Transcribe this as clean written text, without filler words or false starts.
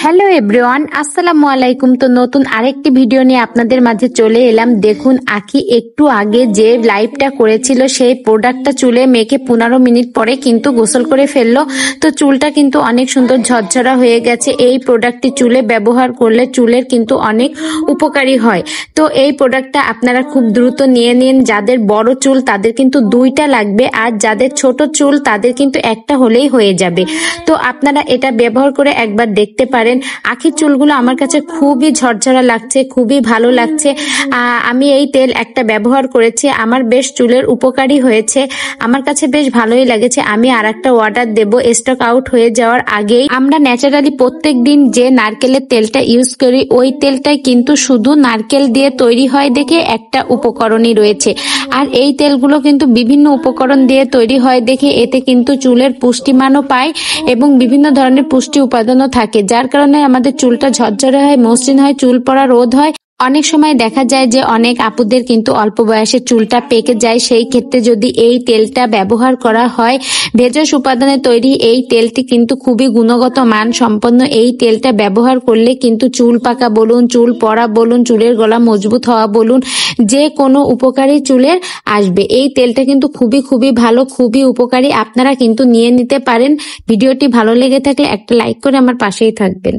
Hello everyone, আসসালামু আলাইকুম। তো নতুন আরেকটি ভিডিও নিয়ে আপনাদের মাঝে চলে এলাম। দেখুন, আখি একটু আগে যে লাইভটা করেছিল সেই প্রোডাক্টটা চুলে মেখে 15 মিনিট পরে কিন্তু গোসল করে ফেললো। তো চুলটা কিন্তু অনেক সুন্দর ঝরঝরা হয়ে গেছে। এই প্রোডাক্টটি চুলে ব্যবহার করলে চুলের কিন্তু অনেক উপকারী হয়। তো এই প্রোডাক্টটা আপনারা খুব দ্রুত নিয়ে নিন। যাদের বড় চুল তাদের কিন্তু 2টা লাগবে, আর যাদের ছোট চুল তাদের কিন্তু একটা হলেই হয়ে যাবে। তো আপনারা এটা ব্যবহার করে একবার দেখতে পারেন। আখির চুলগুলো আমার কাছে খুবই ঝরঝরা লাগছে, খুবই ভালো লাগছে। আমি এই তেল একটা ব্যবহার করেছি, আমার বেশ চুলের উপকারী হয়েছে, আমার কাছে বেশ ভালোই লেগেছে। আমি আর একটা অর্ডার দেব স্টক আউট হয়ে যাওয়ার আগেই। আমরা ন্যাচারালি প্রত্যেক দিন যে নারকেলের তেলটা ইউজ করি ওই তেলটাই কিন্তু শুধু নারকেল দিয়ে তৈরি হয় দেখে একটা উপকরণই রয়েছে, আর এই তেলগুলো কিন্তু বিভিন্ন উপকরণ দিয়ে তৈরি হয় দেখে এতে কিন্তু চুলের পুষ্টিমানও পায় এবং বিভিন্ন ধরনের পুষ্টি উপাদানও থাকে, যার কারণে আমাদের চুলটা ঝরঝরে হয়, মসৃণ হয়, চুল পড়া রোধ হয়। অনেক সময় দেখা যায় যে অনেক আপুদের কিন্তু অল্প বয়সে চুলটা পেকে যায়। সেই ক্ষেত্রে যদি এই তেলটা ব্যবহার করা হয়, ভেষজ উপাদানে তৈরি এই তেলটি কিন্তু খুবই গুণগত মান সম্পন্ন। এই তেলটা ব্যবহার করলে কিন্তু চুল পাকা বলুন, চুল পড়া বলুন, চুলের গলা মজবুত হওয়া বলুন, যে কোনো উপকারী চুলের আসবে। এই তেলটা কিন্তু খুবই ভালো, খুবই উপকারী। আপনারা কিন্তু নিয়ে নিতে পারেন। ভিডিওটি ভালো লেগে থাকলে একটা লাইক করে আমার পাশেই থাকবেন।